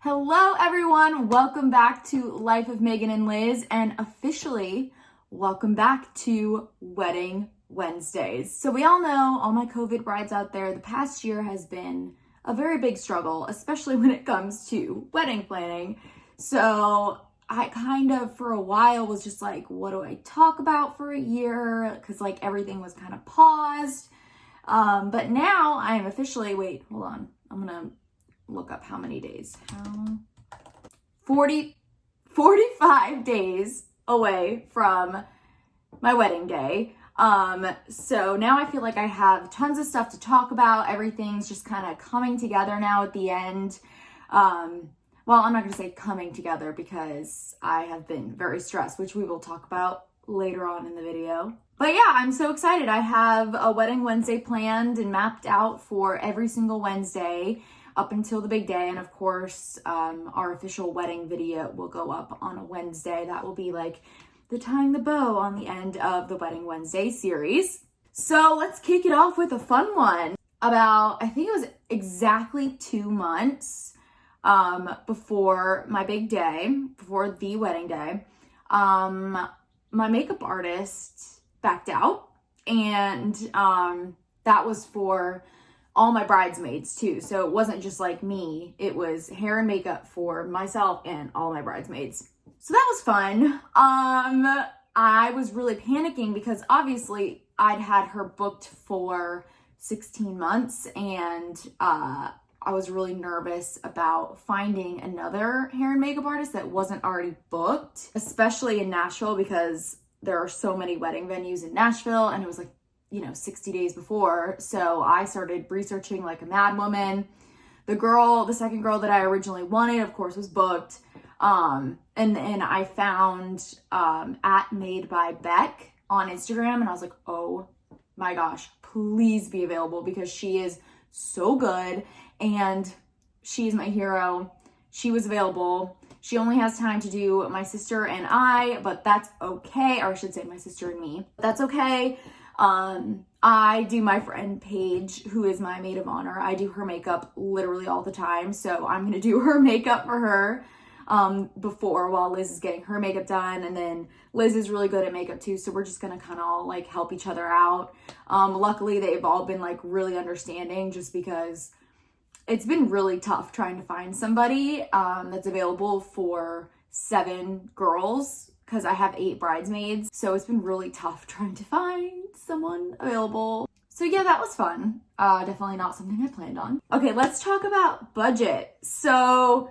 Hello everyone, welcome back to Life of Megan and Liz, and officially welcome back to Wedding Wednesdays. So we all know, all my COVID brides out there, the past year has been a very big struggle, especially when it comes to wedding planning. So I kind of, for a while, was just like, what do I talk about for a year? Because like everything was kind of paused. But now I am officially, wait, hold on. I'm gonna look up how many days. 45 days away from my wedding day. So now I feel like I have tons of stuff to talk about. Everything's just kind of coming together now at the end. Well, I'm not going to say coming together because I have been very stressed, which we will talk about later on in the video. But yeah, I'm so excited. I have a Wedding Wednesday planned and mapped out for every single Wednesday up until the big day. And of course, our official wedding video will go up on a Wednesday. That will be like the tying the bow on the end of the Wedding Wednesday series. So let's kick it off with a fun one. About, I think it was exactly 2 months before my big day, before the wedding day, my makeup artist backed out, and that was for all my bridesmaids too. So it wasn't just like me, it was hair and makeup for myself and all my bridesmaids. So that was fun. I was really panicking because obviously I'd had her booked for 16 months, and I was really nervous about finding another hair and makeup artist that wasn't already booked, especially in Nashville, because there are so many wedding venues in Nashville, and it was like, 60 days before. So I started researching like a mad woman. The second girl that I originally wanted, of course, was booked. And then I found at Made by Beck on Instagram, and I was like, oh my gosh, please be available, because she is so good and she's my hero. She was available. She only has time to do my sister and I, but that's okay. Or I should say my sister and me. That's okay. I do my friend Paige, who is my maid of honor. I do her makeup literally all the time. So I'm going to do her makeup for her while Liz is getting her makeup done. And then Liz is really good at makeup too. So we're just going to kind of all like help each other out. Luckily, they've all been like really understanding, just because it's been really tough trying to find somebody that's available for 7 girls, because I have 8 bridesmaids. So it's been really tough trying to find someone available. So yeah, that was fun. Definitely not something I planned on. Okay, let's talk about budget. So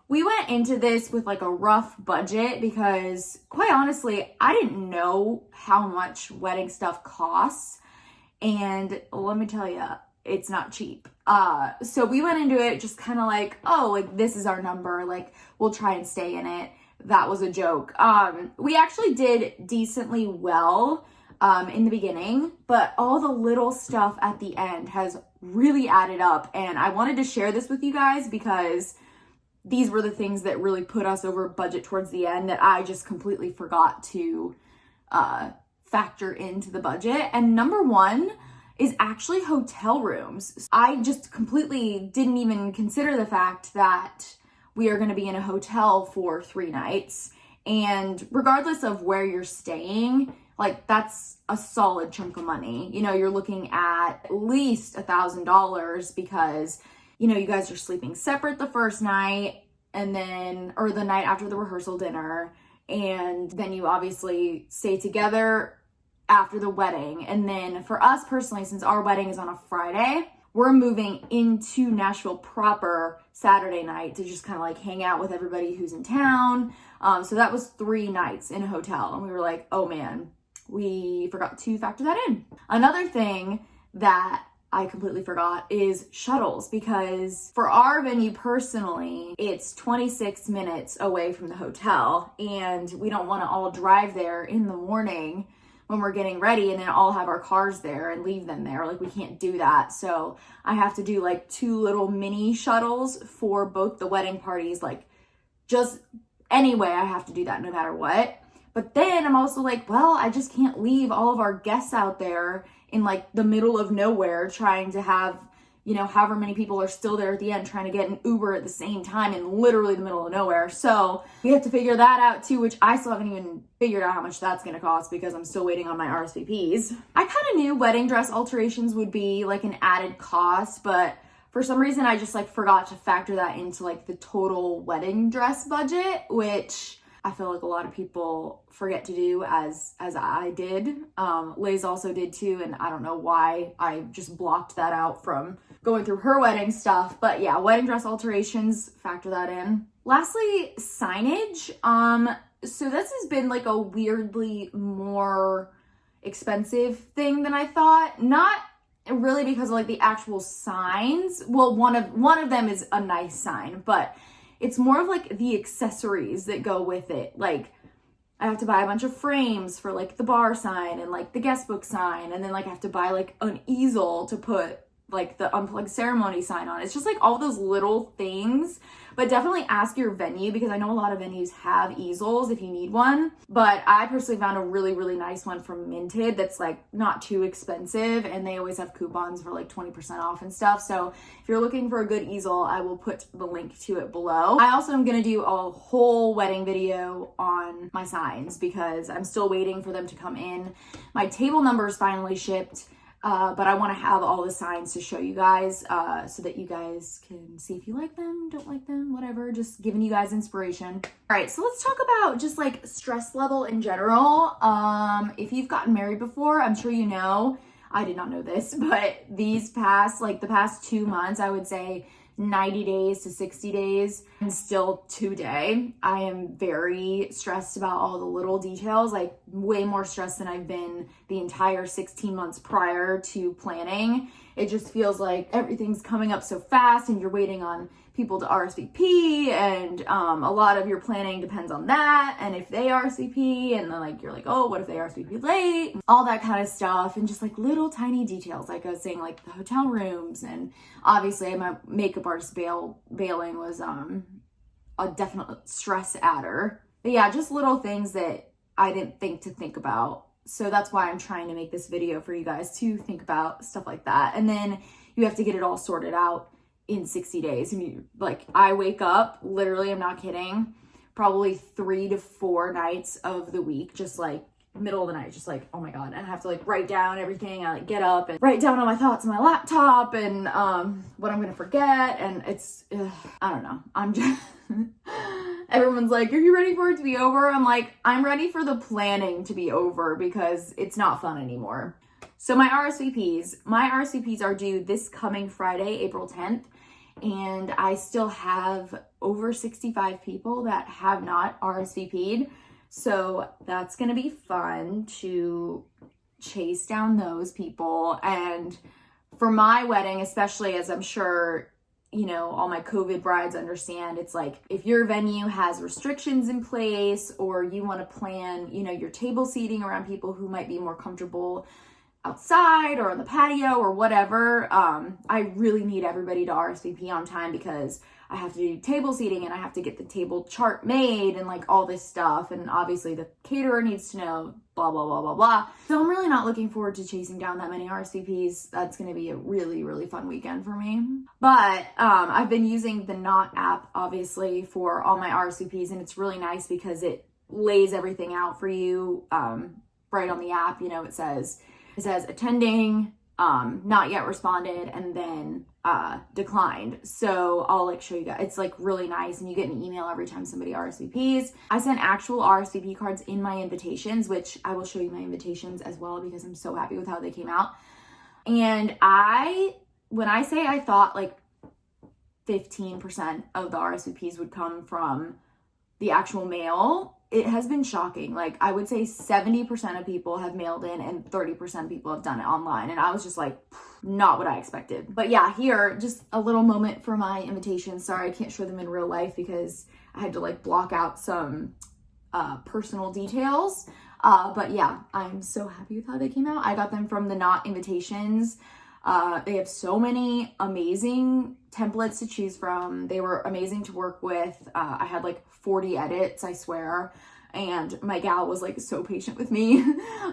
we went into this with like a rough budget because, quite honestly, I didn't know how much wedding stuff costs. And let me tell you, it's not cheap. So we went into it just kind of like, oh, like this is our number. Like we'll try and stay in it. That was a joke. We actually did decently well in the beginning, but all the little stuff at the end has really added up. And I wanted to share this with you guys because these were the things that really put us over budget towards the end that I just completely forgot to factor into the budget. And number one is actually hotel rooms. I just completely didn't even consider the fact that we are going to be in a hotel for 3 nights. And regardless of where you're staying, like that's a solid chunk of money. You're looking at least $1,000 because, you guys are sleeping separate the first night or the night after the rehearsal dinner. And then you obviously stay together after the wedding. And then for us personally, since our wedding is on a Friday, we're moving into Nashville proper Saturday night to just kind of like hang out with everybody who's in town. So that was 3 nights in a hotel. And we were like, oh man, we forgot to factor that in. Another thing that I completely forgot is shuttles, because for our venue personally, it's 26 minutes away from the hotel, and we don't want to all drive there in the morning when we're getting ready and then all have our cars there and leave them there. Like we can't do that. So I have to do like 2 little mini shuttles for both the wedding parties. Like just anyway, I have to do that no matter what. But then I'm also like, well, I just can't leave all of our guests out there in like the middle of nowhere trying to have, you know, however many people are still there at the end trying to get an Uber at the same time in literally the middle of nowhere. So we have to figure that out too, which I still haven't even figured out how much that's going to cost because I'm still waiting on my RSVPs. I kind of knew wedding dress alterations would be like an added cost, but for some reason I just like forgot to factor that into like the total wedding dress budget, which I feel like a lot of people forget to do as I did. Liz also did too, and I don't know why I just blocked that out from going through her wedding stuff. But yeah, wedding dress alterations, factor that in. Lastly, signage. So this has been like a weirdly more expensive thing than I thought. Not really because of like the actual signs. Well, one of them is a nice sign, but it's more of like the accessories that go with it. Like I have to buy a bunch of frames for like the bar sign and like the guest book sign. And then like I have to buy like an easel to put like the unplugged ceremony sign on. It's just like all those little things, but definitely ask your venue because I know a lot of venues have easels if you need one, but I personally found a really, really nice one from Minted that's like not too expensive, and they always have coupons for like 20% off and stuff. So if you're looking for a good easel, I will put the link to it below. I also am gonna do a whole wedding video on my signs because I'm still waiting for them to come in. My table number is finally shipped. But I want to have all the signs to show you guys so that you guys can see if you like them, don't like them, whatever, just giving you guys inspiration. All right, so let's talk about just like stress level in general. If you've gotten married before, I'm sure you know, I did not know this, but the past 2 months, I would say 90 days to 60 days and still today, I am very stressed about all the little details, like way more stressed than I've been the entire 16 months prior to planning. It just feels like everything's coming up so fast and you're waiting on people to RSVP, and a lot of your planning depends on that, and if they RSVP, and then like you're like, oh, what if they RSVP late, all that kind of stuff, and just like little tiny details, like I was saying, like the hotel rooms, and obviously my makeup artist bailing was a definite stress adder. But yeah, just little things that I didn't think about. So that's why I'm trying to make this video for you guys to think about stuff like that. And then you have to get it all sorted out in 60 days. And you, like, I wake up, literally, I'm not kidding, probably 3 to 4 nights of the week, just like middle of the night, just like, oh my God. And I have to like write down everything. I like get up and write down all my thoughts on my laptop and what I'm going to forget. And it's, I don't know. I'm just, everyone's like, are you ready for it to be over? I'm like, I'm ready for the planning to be over because it's not fun anymore. So my RSVPs are due this coming Friday, April 10th. And I still have over 65 people that have not RSVP'd. So that's going to be fun to chase down those people. And for my wedding, especially, as I'm sure, you know, all my COVID brides understand, it's like if your venue has restrictions in place or you want to plan, you know, your table seating around people who might be more comfortable outside or on the patio or whatever, I really need everybody to RSVP on time because I have to do table seating and I have to get the table chart made and like all this stuff. And obviously the caterer needs to know blah, blah, blah, blah, blah. So I'm really not looking forward to chasing down that many RSVPs. That's going to be a really, really fun weekend for me. But I've been using the Knot app, obviously, for all my RSVPs. And it's really nice because it lays everything out for you right on the app. You know, it says attending, not yet responded, and then declined. So I'll like show you guys. It's like really nice, and you get an email every time somebody RSVPs. I sent actual RSVP cards in my invitations, which I will show you my invitations as well because I'm so happy with how they came out. And when I say I thought like 15% of the RSVPs would come from the actual mail, it has been shocking. Like I would say 70% of people have mailed in and 30% of people have done it online. And I was just like, not what I expected. But yeah, here, just a little moment for my invitations. Sorry, I can't show them in real life because I had to like block out some personal details. But yeah, I'm so happy with how they came out. I got them from the Knot Invitations They have so many amazing templates to choose from. They were amazing to work with. I had like 40 edits, I swear. And my gal was like so patient with me.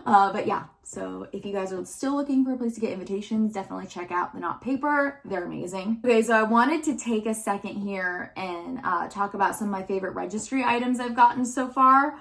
But yeah, so if you guys are still looking for a place to get invitations, definitely check out The Knot Paper. They're amazing. Okay, so I wanted to take a second here and talk about some of my favorite registry items I've gotten so far.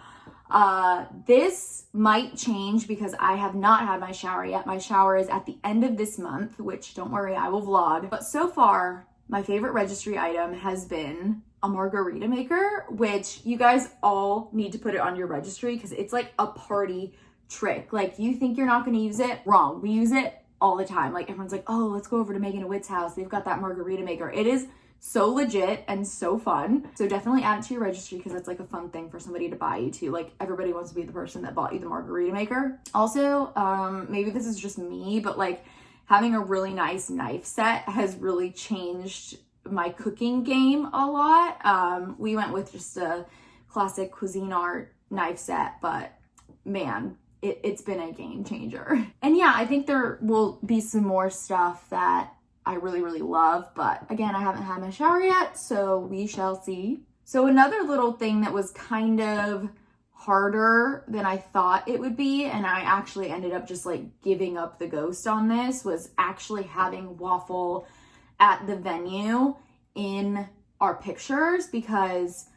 This might change because I have not had my shower yet. My shower is at the end of this month, which don't worry, I will vlog. But so far, my favorite registry item has been a margarita maker, which you guys all need to put it on your registry because it's like a party trick. Like, you think you're not going to use it? Wrong. We use it all the time. Like, everyone's like, oh, let's go over to Megan and Witt's house. They've got that margarita maker. It is so legit and so fun. So definitely add it to your registry because it's like a fun thing for somebody to buy you too. Like, everybody wants to be the person that bought you the margarita maker. Also, maybe this is just me, but like having a really nice knife set has really changed my cooking game a lot. We went with just a classic Cuisinart knife set, but man, it's been a game changer. And yeah, I think there will be some more stuff that I really, really love, but again, I haven't had my shower yet, so we shall see. So another little thing that was kind of harder than I thought it would be, and I actually ended up just like giving up the ghost on this, was actually having Waffle at the venue in our pictures, because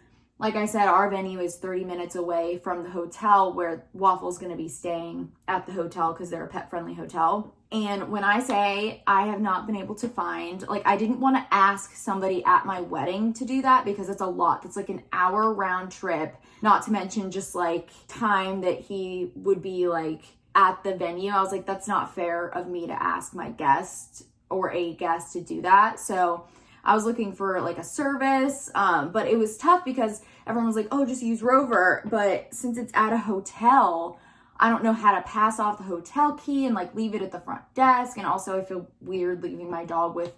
like I said, our venue is 30 minutes away from the hotel where Waffle's going to be staying at the hotel because they're a pet-friendly hotel. And when I say I have not been able to find, like, I didn't want to ask somebody at my wedding to do that because it's a lot. It's like an hour round trip, not to mention just like time that he would be like at the venue. I was like, that's not fair of me to ask my guest or a guest to do that. So I was looking for like a service, but it was tough because everyone was like, oh, just use Rover. But since it's at a hotel, I don't know how to pass off the hotel key and like leave it at the front desk. And also I feel weird leaving my dog with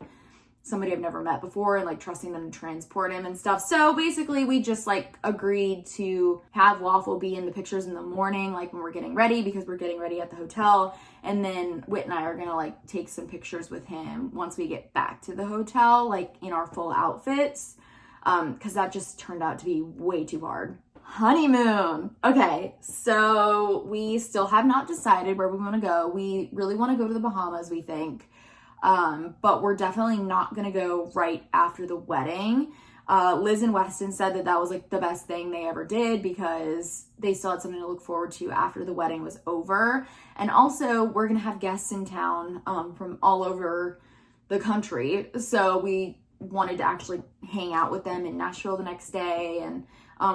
somebody I've never met before and like trusting them to transport him and stuff. So basically we just like agreed to have Waffle be in the pictures in the morning, like when we're getting ready, because we're getting ready at the hotel. And then Whit and I are gonna like take some pictures with him once we get back to the hotel, like in our full outfits. Cause that just turned out to be way too hard. Honeymoon. Okay, so we still have not decided where we want to go. We really want to go to the Bahamas, we think. But we're definitely not going to go right after the wedding. Liz and Weston said that that was like the best thing they ever did because they still had something to look forward to after the wedding was over. And also we're going to have guests in town, from all over the country. So we wanted to actually hang out with them in Nashville the next day. And,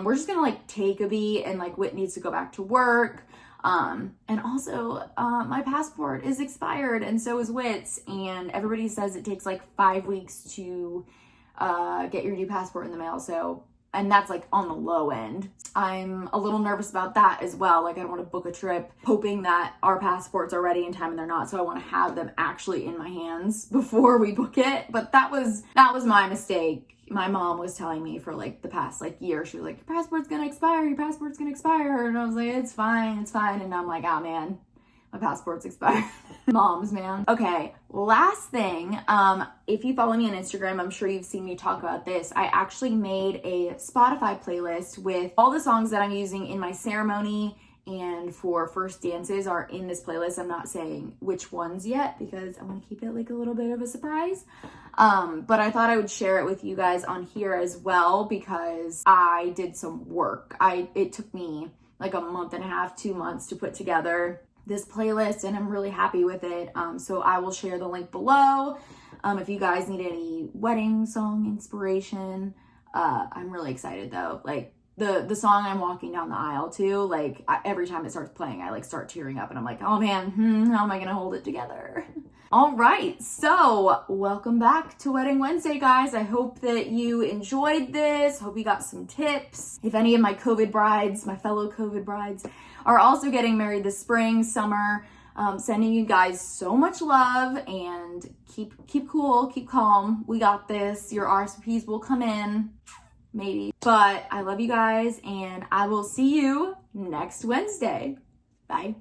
we're just going to like take a beat, and like Whit needs to go back to work. And also, my passport is expired and so is Whit's, and everybody says it takes like 5 weeks to, get your new passport in the mail. So, and that's like on the low end. I'm a little nervous about that as well. Like, I don't want to book a trip hoping that our passports are ready in time and they're not. So I want to have them actually in my hands before we book it. But that was my mistake. My mom was telling me for like the past like year, she was like, your passport's gonna expire. And I was like, it's fine. And I'm like, oh man, my passport's expired. Moms, man. Okay, last thing, if you follow me on Instagram, I'm sure you've seen me talk about this. I actually made a Spotify playlist with all the songs that I'm using in my ceremony and for first dances are in this playlist. I'm not saying which ones yet because I want to keep it like a little bit of a surprise. But I thought I would share it with you guys on here as well because I did some work. It took me like a month and a half, 2 months to put together this playlist, and I'm really happy with it. So I will share the link below. If you guys need any wedding song inspiration, I'm really excited though. Like the song I'm walking down the aisle to, like every time it starts playing, I like start tearing up and I'm like, oh man, how am I gonna hold it together? All right, so welcome back to Wedding Wednesday, guys. I hope that you enjoyed this. Hope you got some tips. If any of my COVID brides, my fellow COVID brides, are also getting married this spring, summer, sending you guys so much love, and keep cool, keep calm. We got this. Your RSVPs will come in, maybe. But I love you guys, and I will see you next Wednesday. Bye.